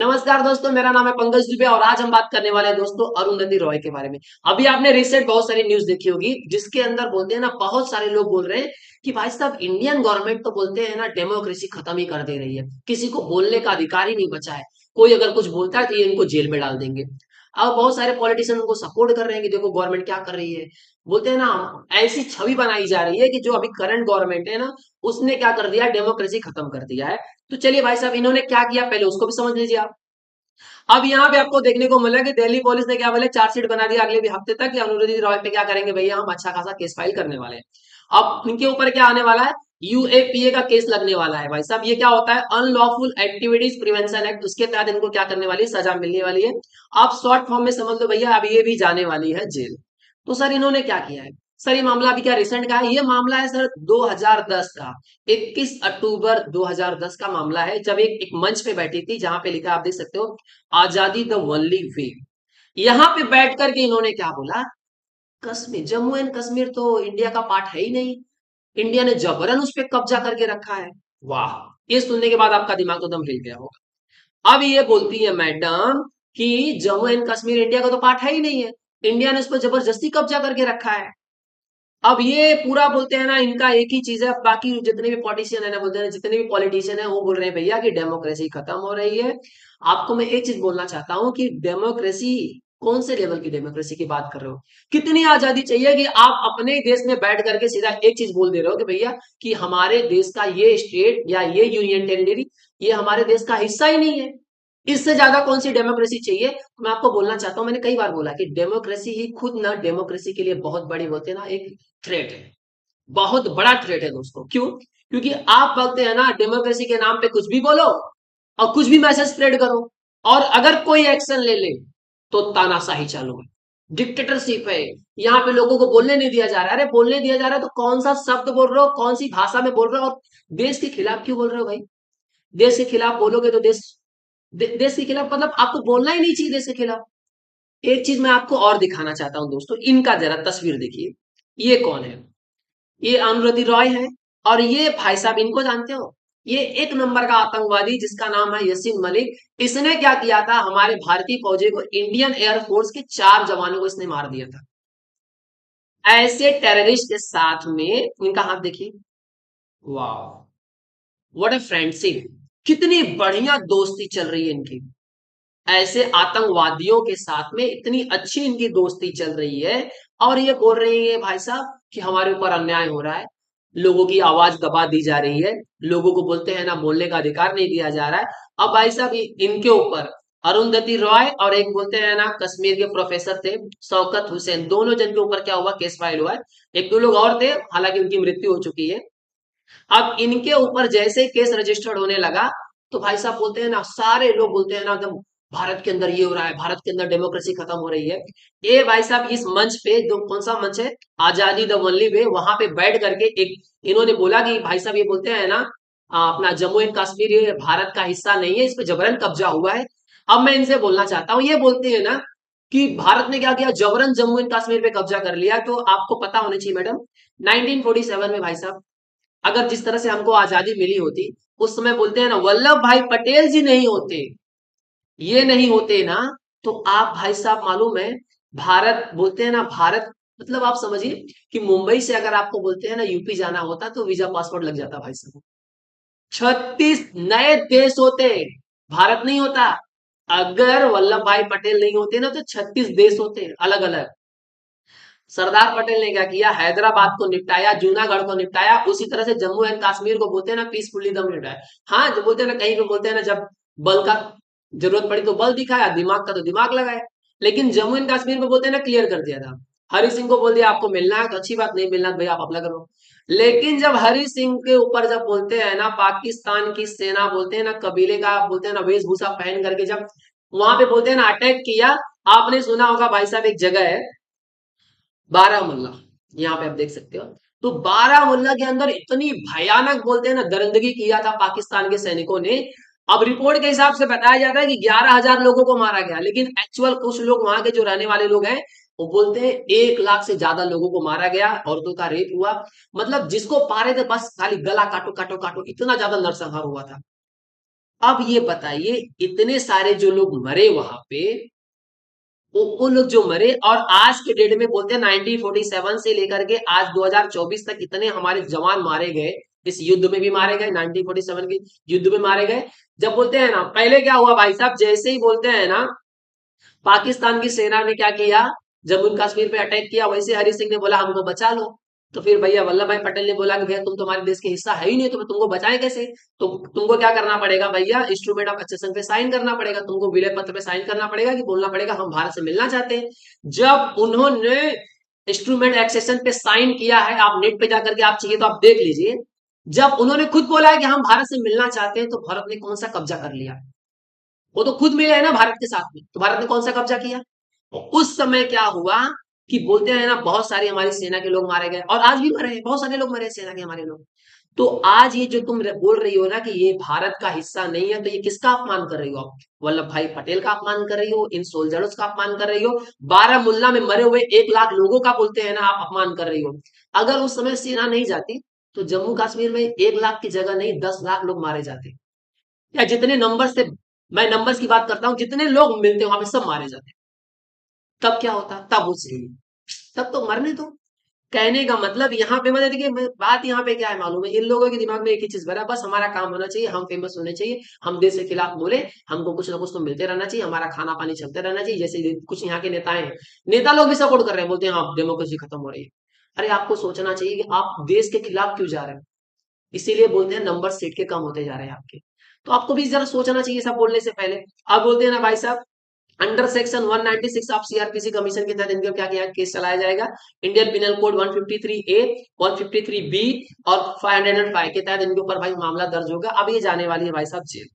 नमस्कार दोस्तों, मेरा नाम है पंकज दुबे और आज हम बात करने वाले हैं दोस्तों अरुंधति रॉय के बारे में। अभी आपने रिसेंट बहुत सारी न्यूज देखी होगी जिसके अंदर बोलते हैं ना, बहुत सारे लोग बोल रहे हैं कि भाई साहब इंडियन गवर्नमेंट तो बोलते हैं ना डेमोक्रेसी खत्म ही कर दे रही है, किसी को बोलने का अधिकार ही नहीं बचा है। कोई अगर कुछ बोलता है तो ये इनको जेल में डाल देंगे। अब बहुत सारे पॉलिटिशियन उनको सपोर्ट कर रहे हैं कि देखो गवर्नमेंट क्या कर रही है। बोलते हैं ना, ऐसी छवि बनाई जा रही है कि जो अभी करंट गवर्नमेंट है ना, उसने क्या कर दिया, डेमोक्रेसी खत्म कर दिया है। तो चलिए भाई साहब, इन्होंने क्या किया पहले उसको भी समझ लीजिए आप। अब यहाँ पे आपको देखने को मिला कि दिल्ली पुलिस ने क्या बोले, चार्जशीट बना दिया अगले भी हफ्ते तक कि अनुरुद्धि रॉय पे क्या करेंगे भैया, हम अच्छा खासा केस फाइल करने वाले हैं। अब इनके ऊपर क्या आने वाला है, यूएपीए का केस लगने वाला है। भाई साहब ये क्या होता है, अनलॉफुल एक्टिविटीज प्रिवेंशन एक्ट, उसके तहत इनको क्या करने वाली है, सजा मिलने वाली है। आप शॉर्ट फॉर्म में समझ लो भैया, अब ये भी जाने वाली है जेल। तो सर इन्होंने क्या किया है, सर ये मामला अभी क्या रिसेंट का है, ये मामला है सर 2010 का। 21 अक्टूबर 2010 का मामला है, जब एक मंच पे बैठी थी जहां पे लिखा आप देख सकते हो, आजादी द ओनली वे। यहां पे बैठ करके इन्होंने क्या बोला, कश्मीर, जम्मू एंड कश्मीर तो इंडिया का पार्ट है ही नहीं, इंडिया ने जबरन उस पर कब्जा करके रखा है। वाह, ये सुनने के बाद आपका दिमाग तो दम हिल गया होगा। अब ये बोलती है मैडम कि जम्मू एंड कश्मीर इंडिया का तो पार्ट है ही नहीं है, इंडिया ने उस पर जबरदस्ती कब्जा करके रखा है। अब ये पूरा बोलते हैं ना, इनका एक ही चीज है, बाकी जितने भी पॉलिटिशियन है ना, बोलते हैं जितने भी पॉलिटिशियन है वो बोल रहे हैं भैया कि डेमोक्रेसी खत्म हो रही है। आपको मैं एक चीज बोलना चाहता हूँ कि डेमोक्रेसी, कौन से लेवल की डेमोक्रेसी की बात कर रहे हो, कितनी आजादी चाहिए कि आप अपने देश में बैठ करके सीधा एक चीज बोल दे रहे हो कि भैया कि हमारे देश का ये स्टेट या ये यूनियन टेरिटरी, ये हमारे देश का हिस्सा ही नहीं है। इससे ज्यादा कौन सी डेमोक्रेसी चाहिए। तो मैं आपको बोलना चाहता हूं, मैंने कई बार बोला कि डेमोक्रेसी ही खुद ना डेमोक्रेसी के लिए बहुत बड़ी बोलते हैं ना एक थ्रेट है, बहुत बड़ा थ्रेट है दोस्तों। क्यों? क्योंकि आप बोलते हैं ना डेमोक्रेसी के नाम पे कुछ भी बोलो और कुछ भी मैसेज स्प्रेड करो, और अगर कोई एक्शन ले ले तो तानाशाही चालू है, डिक्टेटरशिप है। यहाँ पे लोगों को बोलने नहीं दिया जा रहा है। अरे बोलने दिया जा रहा है तो कौन सा शब्द बोल रहे हो, कौन सी भाषा में बोल रहे हो, और देश के खिलाफ क्यों बोल रहे हो भाई। देश के खिलाफ बोलोगे तो देश के खिलाफ मतलब आपको बोलना ही नहीं चाहिए देश के खिलाफ। एक चीज मैं आपको और दिखाना चाहता हूं दोस्तों, इनका जरा तस्वीर देखिए। ये कौन है, ये अनुरुद्धि रॉय है। और ये भाई साहब इनको जानते हो, ये एक नंबर का आतंकवादी जिसका नाम है यासीन मलिक। इसने क्या किया था, हमारे भारतीय फौजी को, इंडियन एयरफोर्स के 4 जवानों को इसने मार दिया था। ऐसे टेररिस्ट के साथ में इनका हाथ देखिए। वाह, व्हाट अ फ्रेंडशिप, कितनी बढ़िया दोस्ती चल रही है इनकी। ऐसे आतंकवादियों के साथ में इतनी अच्छी इनकी दोस्ती चल रही है, और ये बोल रही है भाई साहब कि हमारे ऊपर अन्याय हो रहा है, लोगों की आवाज दबा दी जा रही है, लोगों को बोलते हैं ना बोलने का अधिकार नहीं दिया जा रहा है। अब भाई साहब इनके ऊपर अरुंधति रॉय और एक बोलते हैं ना कश्मीर के प्रोफेसर थे शौकत हुसैन, दोनों जन के ऊपर क्या हुआ, केस फाइल हुआ है। एक दो लोग और थे, हालांकि उनकी मृत्यु हो चुकी है। अब इनके ऊपर जैसे केस रजिस्टर्ड होने लगा, तो भाई साहब बोलते हैं ना, सारे लोग बोलते हैं ना एकदम, भारत के अंदर ये हो रहा है, भारत के अंदर डेमोक्रेसी खत्म हो रही है। ये भाई साहब इस मंच पे, जो कौन सा मंच है, आजादी द ओनली वे, वहां पे बैठ करके एक इन्होंने बोला कि भाई साहब ये बोलते हैं ना, अपना जम्मू एंड कश्मीर ये भारत का हिस्सा नहीं है, इस पे जबरन कब्जा हुआ है। अब मैं इनसे बोलना चाहता हूँ, ये बोलते हैं ना कि भारत ने क्या किया, जबरन जम्मू एंड कश्मीर पे कब्जा कर लिया। तो आपको पता होना चाहिए मैडम, 1947 में भाई साहब, अगर जिस तरह से हमको आजादी मिली होती, उस समय बोलते हैं ना वल्लभ भाई पटेल जी नहीं होते, ये नहीं होते ना, तो आप भाई साहब मालूम है, भारत बोलते हैं ना, भारत मतलब आप समझिए कि मुंबई से अगर आपको बोलते हैं ना यूपी जाना होता तो वीजा पासपोर्ट लग जाता भाई साहब। 36 नए देश होते, भारत नहीं होता। अगर वल्लभ भाई पटेल नहीं होते ना तो 36 देश होते अलग अलग। सरदार पटेल ने क्या किया, हैदराबाद को निपटाया, जूनागढ़ को निपटाया, उसी तरह से जम्मू एंड कश्मीर को बोलते हैं ना पीसफुली दम निपटाया। हाँ, जो बोलते हैं ना, कहीं पे बोलते हैं ना, जब बल का जरूरत पड़ी तो बल दिखाया, दिमाग का तो दिमाग लगाया। लेकिन जम्मू एंड कश्मीर में बोलते हैं ना क्लियर कर दिया था। हरि सिंह को बोल दिया आपको मिलना है तो अच्छी बात, नहीं मिलना तो भैया आप अपना करो। लेकिन जब हरि सिंह के ऊपर जब बोलते हैं ना पाकिस्तान की सेना, बोलते हैं ना कबीले का, बोलते हैं ना वेशभूषा पहन करके, जब वहां पे बोलते हैं ना अटैक किया, आपने सुना होगा भाई साहब एक जगह है बारामुल्ला, यहाँ पे आप देख सकते हो। तो बारामुल्ला के अंदर इतनी भयानक बोलते हैं ना दरिंदगी किया था पाकिस्तान के सैनिकों ने। अब रिपोर्ट के हिसाब से बताया जाता है कि 11,000 लोगों को मारा गया, लेकिन एक्चुअल कुछ लोग वहां के जो रहने वाले लोग हैं वो बोलते हैं 1 लाख से ज्यादा लोगों को मारा गया, औरतों का रेप हुआ। मतलब जिसको पा रहे थे बस खाली गला काटो काटो काटो, इतना ज्यादा नरसंहार हुआ था। अब ये बताइए, इतने सारे जो लोग मरे वहां पे, वो लोग जो मरे, और आज के डेट में बोलते हैं 1947 से लेकर के आज 2024 तक इतने हमारे जवान मारे गए, इस युद्ध में भी मारे गए, 1947 के युद्ध में मारे गए। जब बोलते हैं ना, पहले क्या हुआ भाई साहब, जैसे ही बोलते हैं ना पाकिस्तान की सेना ने क्या किया, जम्मू कश्मीर पे अटैक किया, वैसे हरि सिंह ने बोला हमको बचा लो। तो फिर भैया वल्लभ भाई पटेल ने बोला कि भैया तुम तुम्हारे देश के हिस्सा है ही नहीं, तो तुमको बचाए कैसे? तो तुमको क्या करना पड़ेगा भैया, इंस्ट्रूमेंट ऑफ एक्सेशन पे साइन करना पड़ेगा, तुमको विलय पत्र पे साइन करना पड़ेगा, कि बोलना पड़ेगा हम भारत से मिलना चाहते हैं। जब उन्होंने इंस्ट्रूमेंट एक्सेशन पे साइन किया है, आप नेट पे जाकर के आप चाहिए तो आप देख लीजिए, जब उन्होंने खुद बोला है कि हम भारत से मिलना चाहते हैं, तो भारत ने कौन सा कब्जा कर लिया? वो तो खुद मिले है ना भारत के साथ में, तो भारत ने कौन सा कब्जा किया? उस समय क्या हुआ कि बोलते हैं ना बहुत सारी हमारी सेना के लोग मारे गए, और आज भी मरे हैं, बहुत सारे लोग मरे हैं सेना के हमारे लोग। तो आज ये जो तुम बोल रही हो ना कि ये भारत का हिस्सा नहीं है, तो ये किसका अपमान कर रही हो आप? वल्लभ भाई पटेल का अपमान कर रही हो, इन सोल्जर्स का अपमान कर रही हो, बारामूला में मरे हुए 1 लाख लोगों का बोलते हैं ना आप अपमान कर रही हो। अगर उस समय सेना नहीं जाती, तो जम्मू कश्मीर में 1 लाख की जगह नहीं 10 लाख लोग मारे जाते, या जितने नंबर से, मैं नंबर्स की बात करता हूँ, जितने लोग मिलते वहां पे सब मारे जाते। तब क्या होता? तब वो सही, तब तो मरने दो। कहने का मतलब यहाँ पे, मतलब देखिए बात यहाँ पे क्या है मालूम है, इन लोगों के दिमाग में एक ही चीज भरा है, बस हमारा काम होना चाहिए, हम फेमस होने चाहिए, हम देश के खिलाफ बोले, हमको कुछ ना कुछ तो मिलते रहना चाहिए, हमारा खाना पानी चलते रहना चाहिए। जैसे कुछ यहाँ के नेताएं हैं, नेता लोग भी सपोर्ट कर रहे हैं, बोलते हैं हाँ डेमोक्रेसी खत्म हो रही है। अरे आपको सोचना चाहिए कि आप देश के खिलाफ क्यों जा रहे हैं। इसीलिए बोलते हैं नंबर सीट के कम होते जा रहे हैं आपके। तो आपको भी जरा सोचना चाहिए सब बोलने से पहले। आप बोलते हैं ना भाई साहब, under section 196 of CrPC commission के तहत इनका क्या किया, केस चलाया जाएगा। इंडियन पिनल कोड 153 ए, 153 बी और 505 के तहत इनके ऊपर भाई मामला दर्ज होगा। अब ये जाने वाली है भाई साहब जेल।